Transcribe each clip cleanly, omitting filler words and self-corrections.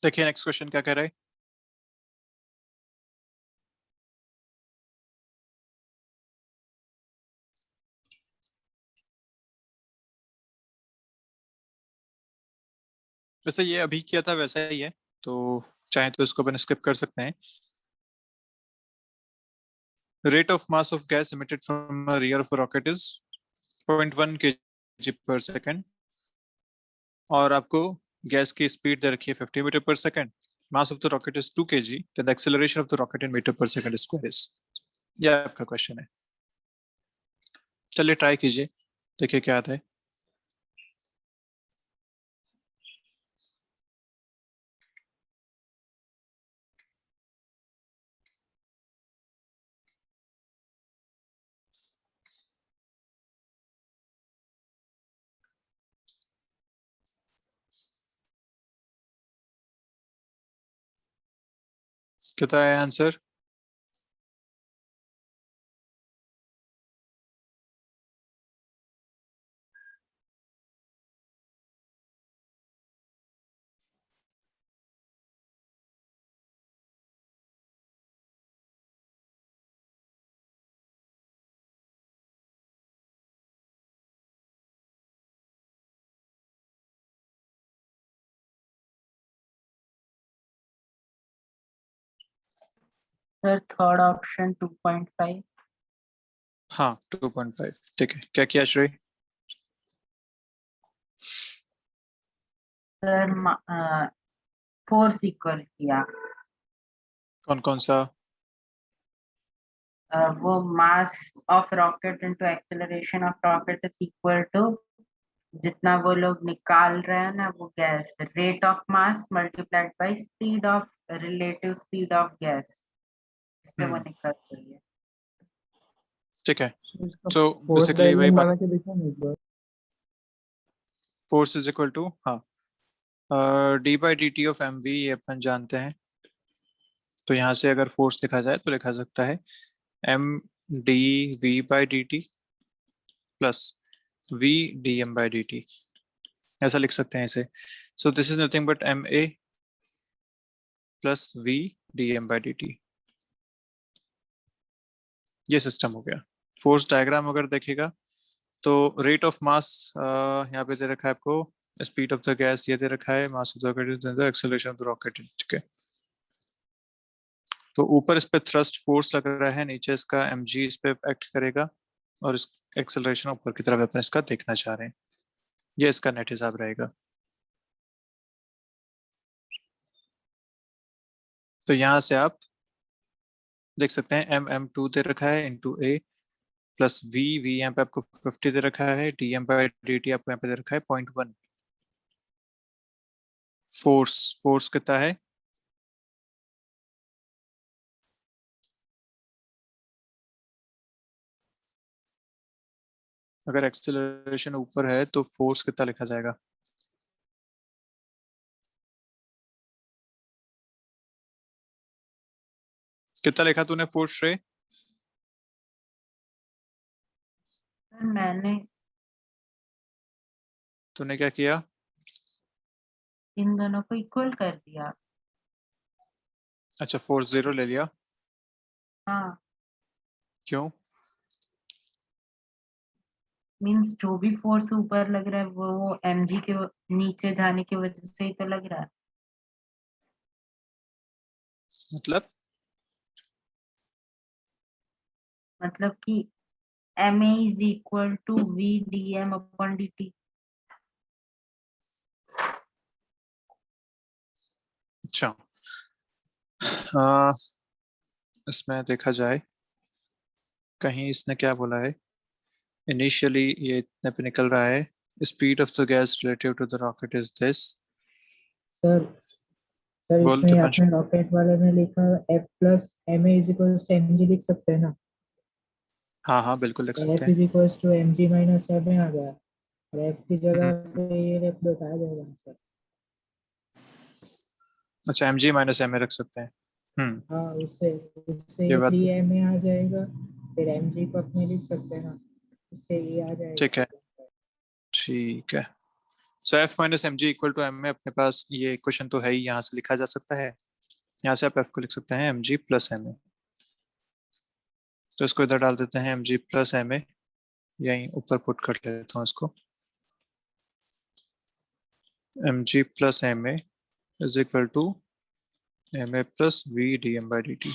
देखिए next question क्या कह रहा है। वैसे ये अभी किया था वैसा ही है, तो चाहे तो इसको अपन स्किप कर सकते हैं। Rate of mass of gas emitted from a rear of a rocket is 0.1 kg per second, और आपको गैस की स्पीड दे रखी है 50 metre per second. Mass of the rocket is 2 kg, then the acceleration of the rocket in metre per second square is. ये आपका question है। चलिए try कीजिए, देखिए क्या आता है। कितना है आंसर? Sir third option 2.5। हाँ 2.5 ठीक है। क्या किया श्रेय? सर फोर्स इक्वल किया। कौन कौन सा? वो mass of rocket into acceleration of rocket is equal to जितना वो लोग निकाल रहे हैं ना वो gas, rate of mass multiplied by speed of relative speed of gas, इससे वो निकल रही है। ठीक है, इसका तो फोर्स बेसिकली वही डायग्राम बात। लगा के देखो ना एक बार। फोर्स इज इक्वल टू, हाँ, D by D T of M V, ये अपन जानते हैं। तो यहाँ से अगर फोर्स लिखा जाए तो लिखा सकता है M D V by D T plus we D M by D T, ऐसा लिख सकते हैं इसे। So this is nothing but M A plus we D M by D T. ये सिस्टम हो गया। फोर्स डायग्राम अगर देखेगा तो रेट ऑफ मास यहाँ पे दे रखा है आपको, स्पीड ऑफ द गैस ये दे रखा है, मास of the rocket, acceleration of the rocket, ठीक है। तो ऊपर इस पे थ्रस्ट फोर्स लग रहा है, नीचे इसका mg इस पे एक्ट करेगा, और इस एक्सेलरेशन ऊपर की तरफ अपन इसका देखना चाह रहे हैं। ये इसका नेट हिसाब रहेगा। तो यहाँ से आप देख सकते हैं m2 दे रखा है इंटू ए प्लस वी यहाँ पे आपको 50 दे रखा है, D M by D T आपको यहाँ पे दे रखा है 0.1। फोर्स फोर्स कितना है? अगर एक्सेलरेशन ऊपर है तो फोर्स कितना लिखा जाएगा? कितना लिखा तूने फोर्स रे? मैंने तूने क्या किया? इन दोनों को इक्वल कर दिया। अच्छा, फोर्स 0 ले लिया, हाँ, क्यों? मींस जो भी फोर्स ऊपर लग रहा है वो mg के नीचे जाने की वजह से ही तो लग रहा है। मतलब कि ma is equal to v dm upon dt। अच्छा, इसमें देखा जाए कहीं इसने क्या बोला है, इनिशियली ये इतने पे निकल रहा है, speed of the gas relative to the rocket is this. Sir sir बोल इसमें दीपांशु। आपने रॉकेट वाले में लिखा F plus M A is equal to M G लिख सकते हैं ना। हाँ हाँ बिल्कुल लिख सकते F हैं। Is equal to M G minus M A आ गया, और F की जगह हम्म, पे ये लिख दो, आ जाएगा आंसर। अच्छा M G minus M A रख सकते हैं। हाँ, उससे उससे ये ये बात थ्री भी एम ए आ जाएगा, फिर एम जी को अपने लिख सकते हैं ना, उससे ये आ जाएगा। ठीक है, ठीक है। So F minus M G equal to M में अपने पास ये क्वेश्चन तो है ही, यहाँ से लिखा जा सकता है, यहाँ से आप एफ को लिख सकते हैं m g plus M a. तो इसको इधर डाल देते हैं m g plus M a, यहीं ऊपर पुट कर लेता हूँ इसको, m g plus M A is equal to m A plus we D M by D t.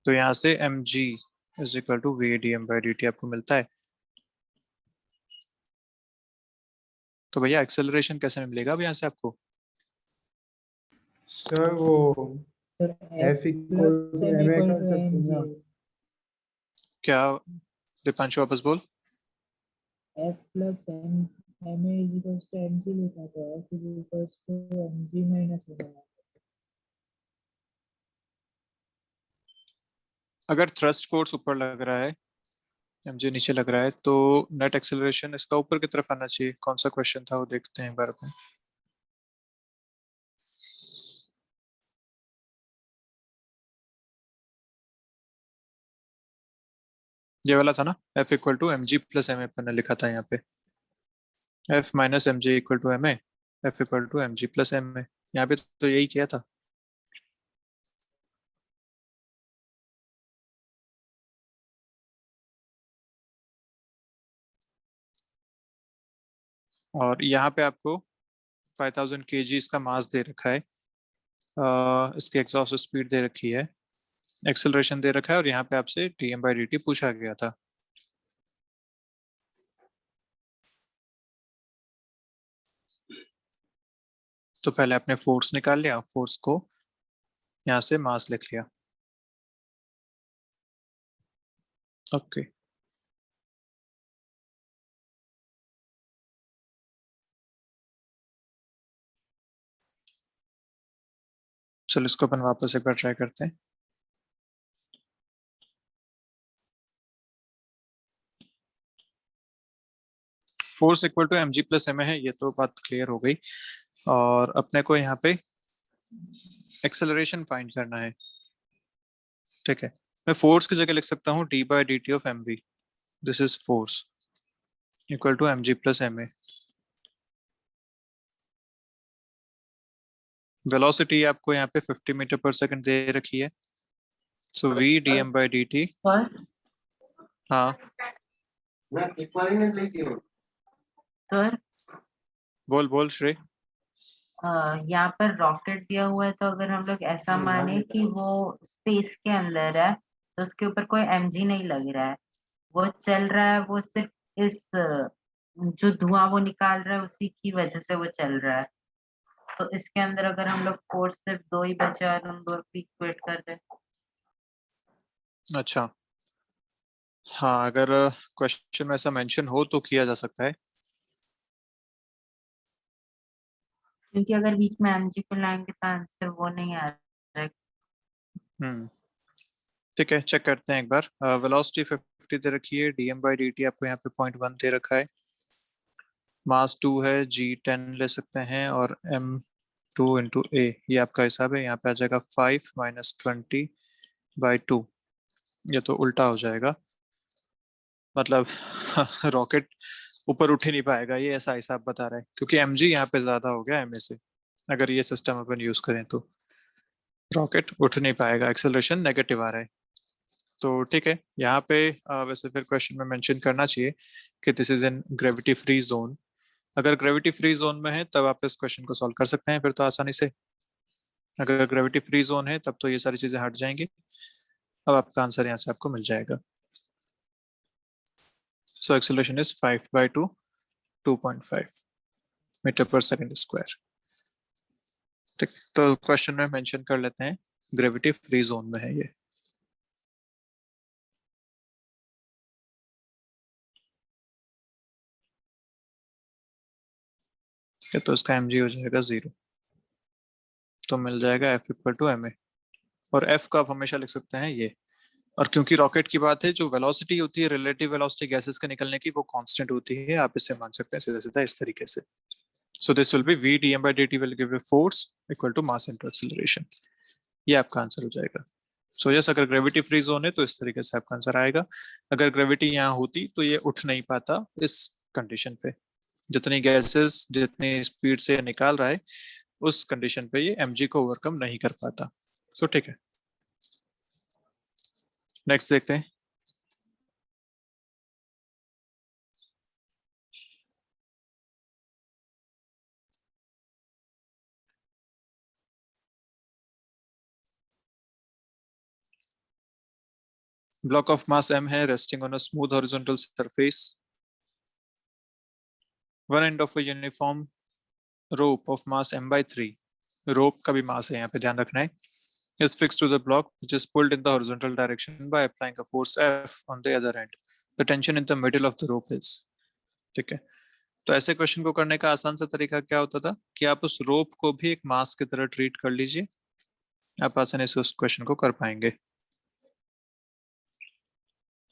तो यहाँ से m g is equal to v D M by D T आपको मिलता है। तो भैया एक्सेलरेशन कैसे मिलेगा अब यहाँ से आपको? सर वो sir F equal to ma कर सकते हैं ना? क्या दीपांशु वापस बोल। F plus m ma is equals to mg लिखा तो F is equals to mg minus m। अगर थ्रस्ट फोर्स ऊपर लग रहा है, mg नीचे लग रहा है, तो नेट एक्सेलरेशन इसका ऊपर की तरफ आना चाहिए। कौन सा क्वेश्चन था वो देखते हैं एक बार में। ये वाला था ना, F equal to M g plus M a ने लिखा था यहाँ पे, F minus M G equal to m a, F equal to M g plus M a. यहाँ पे तो यही किया था। और यहाँ पे आपको 5000 kg इसका मास दे रखा है, इसकी एग्जॉस्ट स्पीड दे रखी है, एक्सेलरेशन दे रखा है, और यहाँ पे आपसे dm बाई dt पूछा गया था। तो पहले आपने फोर्स निकाल लिया, फोर्स को यहाँ से मास लिख लिया। ओके चलो इसको अपन वापस एक बार ट्राई करते हैं। Force equal to M g plus m है, ये तो बात क्लियर हो गई। और अपने को यहाँ पे एक्सेलरेशन फाइंड करना है, ठीक है। मैं फोर्स की जगह लिख सकता हूँ d by D T of M v, this is force equal to M g plus M a. Velocity आपको यहाँ पे 50 मीटर पर सेकंड दे रखी है, so v D M by D t. पर हाँ सर बोल बोल श्रेय। यहाँ पर रॉकेट दिया हुआ है, तो अगर हम लोग ऐसा माने कि वो स्पेस के अंदर है, तो उसके ऊपर कोई एमजी नहीं लग रहा है, वो चल रहा है, वो सिर्फ इस जो धुआं वो निकाल रहा है उसी की वजह से वो चल रहा है। तो इसके अंदर अगर हम लोग फोर्स सिर्फ दो ही बचे और उन दो को इक्वेट कर दे। अच्छा हाँ, अगर क्वेश्चन में ऐसा मेंशन हो तो किया जा सकता है। क्योंकि अगर बीच में एमजी को लाएंगे तो आंसर वो नहीं आ रहा है। ठीक है, चेक करते हैं एक बार। वेलोसिटी 50 दे रखी है, डीएम बाई डी टी आपको यहाँ पे 0.1 दे रखा है, मास 2 है, जी 10 ले सकते हैं, और एम 2 इंटू ए, ये आपका हिसाब है। यहाँ पे आ जाएगा 5 माइनस 20 बाई 2, ये तो उल्टा हो जाएगा, मतलब रॉकेट ऊपर उठ ही नहीं पाएगा, ये ऐसा हिसाब बता रहा है, क्योंकि एम जी यहाँ पे ज्यादा हो गया एम ए से। अगर ये सिस्टम अपन यूज करें तो रॉकेट उठ नहीं पाएगा, एक्सेलरेशन नेगेटिव आ रहा है। तो ठीक है, यहाँ पे वैसे फिर क्वेश्चन में मेंशन करना चाहिए कि this is in gravity free zone. अगर ग्रेविटी फ्री जोन में है तब आप इस क्वेश्चन को सॉल्व कर सकते हैं फिर तो आसानी से। अगर ग्रेविटी फ्री जोन है तब तो ये सारी चीजें हट जाएंगी। अब आपका आंसर यहाँ से आपको मिल जाएगा। So acceleration is 5 by 2, 2.5 metre per second square. ठीक, तो क्वेश्चन में मेंशन कर लेते हैं ग्रेविटी फ्री जोन में है ये। तो इसका एम जी हो जाएगा 0, तो मिल जाएगा f equal to m a. और एफ का आप हमेशा लिख सकते हैं ये, और क्योंकि रॉकेट की बात है, जो वेलोसिटी होती है, रिलेटिव वेलोसिटी गैसेस के निकलने की, वो कांस्टेंट होती है, आप इसे मान सकते हैं सीधा सीधा इस तरीके से। So this will be v dm by dt will give a force equal to mass into acceleration। ये आपका आंसर हो जाएगा। सो यस, अगर ग्रेविटी फ्री जोन है तो इस तरीके से आपका आंसर आएगा। अगर ग्रेविटी यहाँ होती तो ये उठ नहीं पाता इस कंडीशन पे। जितनी गैसेस जितनी स्पीड से निकाल रहा है उस कंडीशन पे ये mg को ओवरकम नहीं कर पाता। सो ठीक है, नेक्स्ट देखते हैं। ब्लॉक ऑफ मास m है, resting on a smooth horizontal surface, one end of a uniform rope of mass m/3, रोप का भी मास है यहाँ पे ध्यान रखना है, is fixed to the block which is pulled in the horizontal direction by applying a force F on the other end. The tension in the middle of the rope is, ठीक है। तो ऐसे क्वेश्चन को करने का आसान सा तरीका क्या होता था कि आप उस रोप को भी एक मास की तरह ट्रीट कर लीजिए, आप आसानी से उस क्वेश्चन को कर पाएंगे।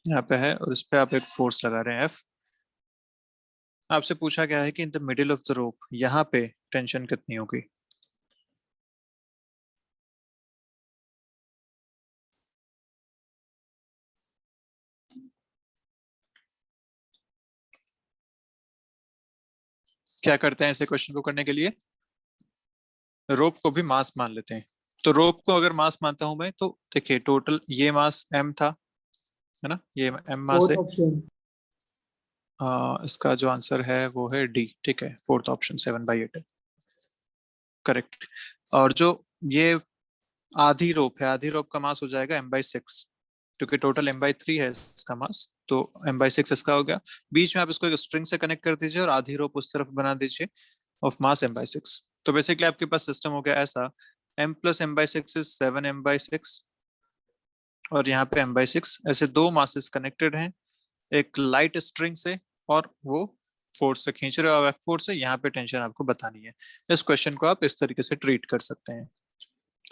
यहाँ पे है और इस पे आप एक फोर्स लगा रहे हैं F। आपसे पूछा गया है कि in the middle of the rope यहाँ पे टेंशन कितनी होगी। क्या करते हैं ऐसे क्वेश्चन को करने के लिए, रोप को भी मास मान लेते हैं। तो रोप को अगर मास मानता हूं मैं तो देखिए टोटल ये मास m था, है ना, ये m मास है। ऑप्शन इसका जो आंसर है वो है डी, ठीक है, फोर्थ ऑप्शन 7/8 है करेक्ट। और जो ये आधी रोप है, आधी रोप का मास हो जाएगा m/6, क्योंकि टोटल m/3 है इसका मास, तो m/6 इसका हो गया। बीच में आप इसको एक स्ट्रिंग से कनेक्ट कर दीजिए और आधी रोप उस तरफ बना दीजिए ऑफ मास m/6। तो बेसिकली आपके पास सिस्टम हो गया ऐसा, m + m/6 इज 7m/6 और यहाँ पे m/6, ऐसे दो मासेस कनेक्टेड हैं एक लाइट स्ट्रिंग से और वो फोर्स से खींच रहे हो, फोर्स से यहाँ पे टेंशन आपको बतानी है। इस क्वेश्चन को आप इस तरीके से ट्रीट कर सकते हैं।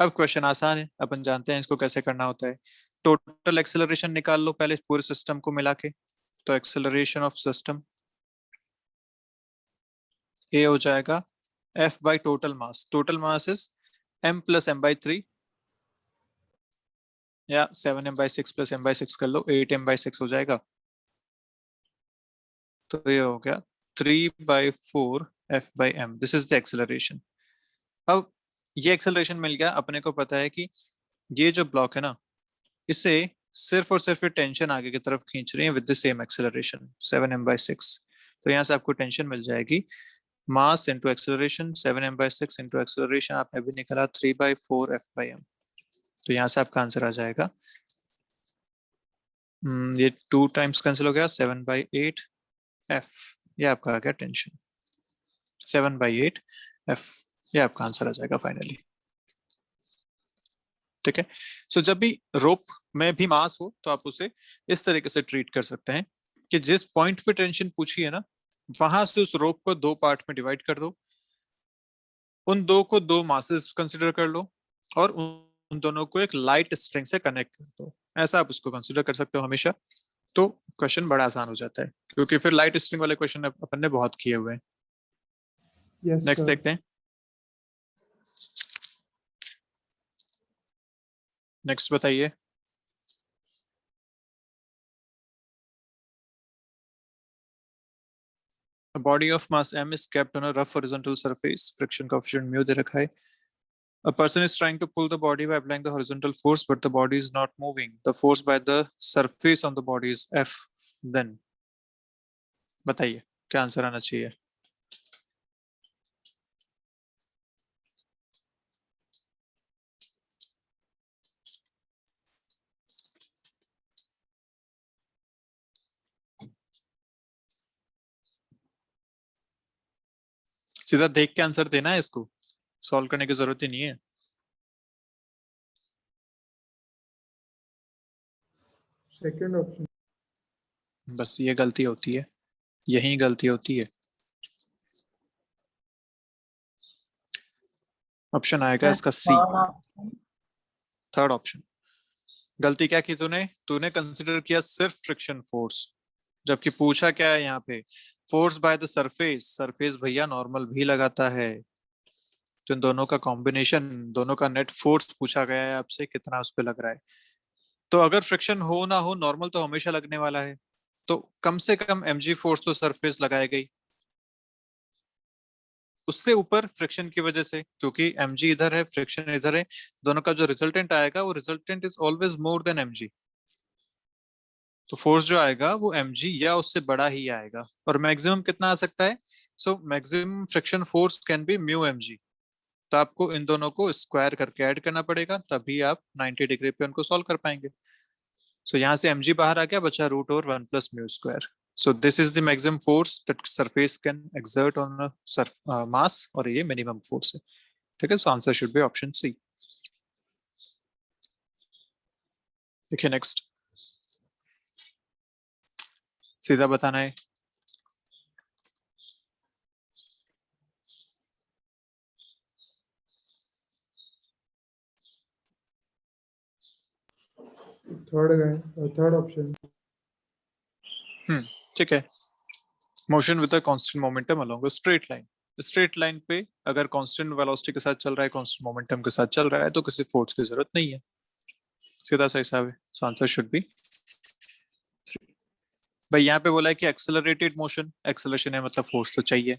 अब क्वेश्चन आसान है, अपन जानते हैं इसको कैसे करना होता है। टोटल एक्सेलरेशन निकाल लो पहले पूरे सिस्टम को मिला के। तो एक्सेलरेशन ऑफ सिस्टम ए हो जाएगा F by total mass, total mass is m + m/3 या 7m/6 + m/6 कर लो, 8m/6 हो जाएगा। तो ये हो गया 3/4 F/m, this is the acceleration. अब ये एक्सेलरेशन मिल गया, अपने को पता है कि ये जो ब्लॉक है ना इसे सिर्फ और सिर्फ टेंशन आगे की तरफ खींच रही है with the same acceleration 7m/6। तो यहाँ से आपको टेंशन मिल जाएगी mass into acceleration, 7m/6 into acceleration आपने भी निकाला 3/4 F/m। तो यहाँ से आपका आंसर आ जाएगा, ये 2 टाइम्स कैंसिल हो गया, 7/8 F, ये आपका आ गया टेंशन 7/8 F, ये आपका आंसर आ जाएगा फाइनली। ठीक है, सो जब भी रोप में भी मास हो तो आप उसे इस तरीके से ट्रीट कर सकते हैं कि जिस पॉइंट पे टेंशन पूछी है ना वहां से उस रोप को 2 पार्ट में डिवाइड कर दो, उन दो को 2 मासेस कंसिडर कर लो और उन दोनों को एक लाइट स्ट्रिंग से कनेक्ट कर दो। ऐसा आप उसको कंसिडर कर सकते हो हमेशा, तो क्वेश्चन बड़ा आसान हो जाता है, क्योंकि फिर लाइट स्ट्रिंग वाले क्वेश्चन अपन ने बहुत किए हुए हैं। Yes next sir. देखते हैं, नेक्स्ट बताइए। A body of mass m is kept on a rough horizontal surface, friction coefficient mu दे रखा है। A person is trying to pull the body by applying the horizontal force, but the body is not moving. The force by the surface on the body is F. Then बताइए क्या answer आना चाहिए। सीधा देख के answer देना है, इसको सॉल्व करने की जरूरत ही नहीं है। Second option. बस ये गलती होती है, यही गलती होती है। ऑप्शन आएगा इसका सी, थर्ड ऑप्शन। गलती क्या की तूने, तूने कंसिडर किया सिर्फ फ्रिक्शन फोर्स, जबकि पूछा क्या है यहाँ पे, force by the surface. Surface भैया नॉर्मल भी लगाता है, तो इन दोनों का कॉम्बिनेशन, दोनों का नेट फोर्स पूछा गया है आपसे कितना उस पर लग रहा है। तो अगर फ्रिक्शन हो ना हो नॉर्मल तो हमेशा लगने वाला है, तो कम से कम mg फोर्स तो सरफेस लगाए गई। उससे ऊपर फ्रिक्शन की वजह से, क्योंकि mg इधर है, फ्रिक्शन इधर है, दोनों का जो रिजल्टेंट आएगा वो resultant is always more than mg। तो फोर्स जो आएगा वो mg या उससे बड़ा ही आएगा। और मैक्सिमम कितना आ सकता है? So maximum friction force can be mu mg। तो आपको इन दोनों को स्क्वायर करके ऐड करना पड़ेगा, तभी आप 90 डिग्री पे उनको सॉल्व कर पाएंगे। सो यहाँ से mg बाहर आ गया, बचा root over 1 plus mu square. So this is the maximum force that surface can exert on a mass, और ये मिनिमम फोर्स है। ठीक है, so answer should be option C. देखिए नेक्स्ट, सीधा बताना है। Third option. ठीक है। Motion with a constant momentum along a straight line. Straight line पे अगर कांस्टेंट वेलोसिटी के साथ चल रहा है, कांस्टेंट मोमेंटम के साथ चल रहा है, तो किसी फोर्स की जरूरत नहीं है। सीधा सा हिसाब है। So answer should B 3। भाई यहाँ पे बोला है कि एक्सेलरेटेड मोशन, एक्सेलरेशन है मतलब फोर्स तो चाहिए।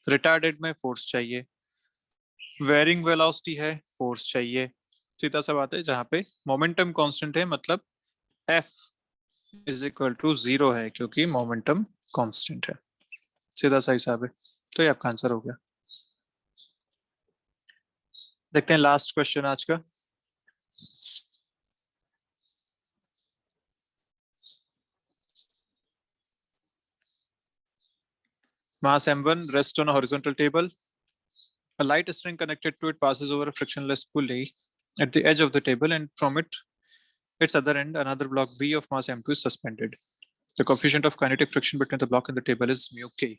रिटार्डेड में फोर्स चाहिए। वेरिंग वेलोसिटी है, फोर्स चाहिए। सीधा सा बात है। जहाँ पे मोमेंटम कांस्टेंट है मतलब F इज इक्वल टू 0 है, क्योंकि मोमेंटम कांस्टेंट है। सीधा सा हिसाब है। तो ये आपका आंसर हो गया। देखते हैं लास्ट क्वेश्चन आज का। Mass m1 rests on a horizontal table. A light string connected to it passes over a frictionless pulley at the edge of the table, and from its other end, another block B of mass m2 is suspended. The coefficient of kinetic friction between the block and the table is mu k.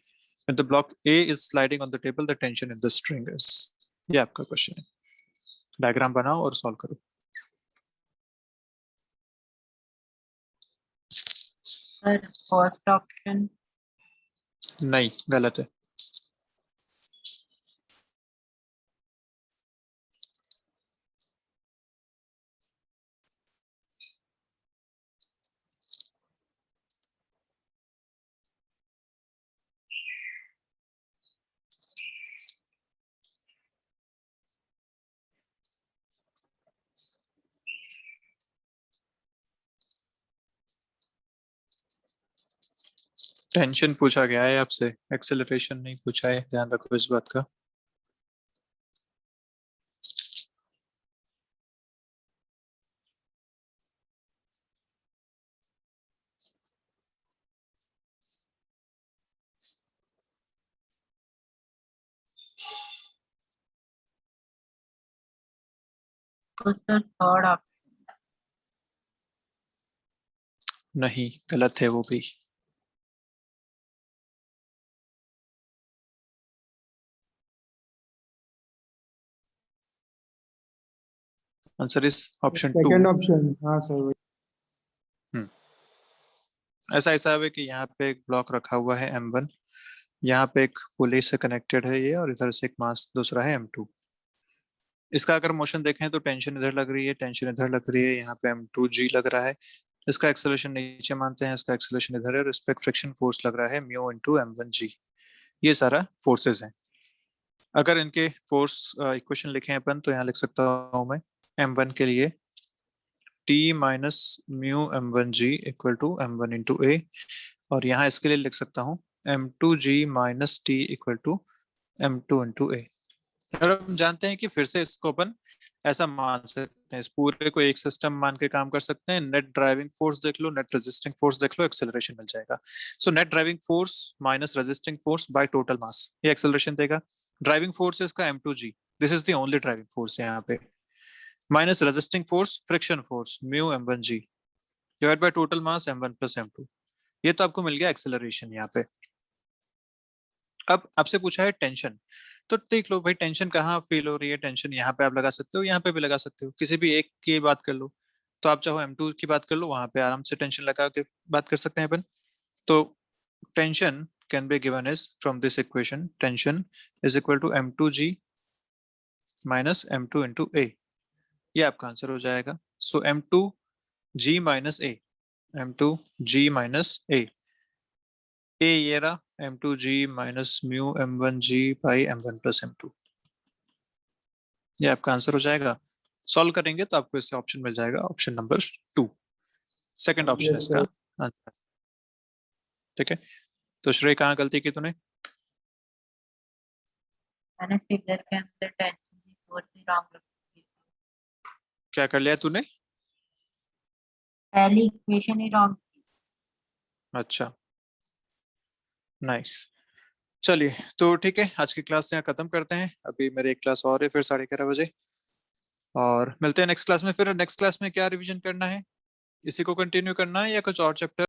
When the block A is sliding on the table, the tension in the string is. ये आपका question है। Diagram बनाओ और solve करो। Sir first option. नहीं, गलत है। Tension पूछा गया है आपसे, एक्सेलरेशन नहीं पूछा है, ध्यान रखो इस बात का। तो सर थर्ड ऑप्शन। नहीं, गलत है वो भी। Answer is option 2। Second option, हाँ सर। ऐसा हिसाब है कि यहाँ पे एक ब्लॉक रखा हुआ है m1, यहाँ पे एक पुली से कनेक्टेड है ये, और इधर से एक मास दूसरा है m2। इसका अगर मोशन देखें तो टेंशन इधर लग रही है, टेंशन इधर लग रही है, यहाँ पे m2g लग रहा है। इसका एक्सेलरेशन नीचे मानते हैं, इसका एक्सेलरेशन इधर है, और इस पे फ्रिक्शन फोर्स लग रहा है म्यू इंटू m1g। ये सारा फोर्सेस हैं। अगर इनके फोर्स इक्वेशन लिखे हैं अपन, तो यहाँ लिख सकता हूँ मैं m1 के लिए t minus mu m1g equal to m1 into a, और यहाँ इसके लिए लिख सकता हूँ m2g minus t equal to m2 into a। और हम जानते हैं कि फिर से इसको अपन ऐसा मान सकते हैं, इस पूरे को एक सिस्टम मान के काम कर सकते हैं। नेट ड्राइविंग फोर्स देख लो, नेट रेजिस्टिंग फोर्स देख लो, एक्सेलरेशन मिल जाएगा। So net driving force minus resisting force by total mass, ये एक्सेलरेशन देगा। ड्राइविंग फोर्स है इसका m2g, this is the only driving force है यहाँ पे, minus resisting force friction force mu m1g divide by total mass m1 plus m2। ये तो आपको मिल गया एक्सेलरेशन यहाँ पे। अब आपसे पूछा है टेंशन, तो देख लो भाई टेंशन कहाँ फील हो रही है। टेंशन यहाँ पे आप लगा सकते हो, यहाँ पे भी लगा सकते हो, किसी भी एक की बात कर लो। तो आप चाहो m2 की बात कर लो, वहां पे आराम से टेंशन लगा के बात कर सकते हैं अपन। तो tension can be given is from this equation, tension is equal to m2g minus m2 into a। ये आपका आंसर हो जाएगा। So m2g minus a, m2g minus a, ये रहा, m2g minus mu m1g by m1 plus m2। ये आपका answer हो जाएगा। सॉल्व करेंगे तो आपको इससे ऑप्शन मिल जाएगा, option number 2, second option Yes, इसका आंसर। ठीक है, तो श्रेय कहाँ गलती की तूने? मैंने फिगर के अंदर टेंशन की फोर से रॉन्ग रखी थी, क्या कर लिया तूने? पहली इक्वेशन ही रॉन्ग थी। अच्छा, नाइस। चलिए तो ठीक है, आज की क्लास यहाँ खत्म करते हैं। अभी मेरी एक क्लास और है फिर 11:30 बजे, और मिलते हैं नेक्स्ट क्लास में। फिर नेक्स्ट क्लास में क्या रिवीजन करना है, इसी को कंटिन्यू करना है या कुछ और चैप्टर?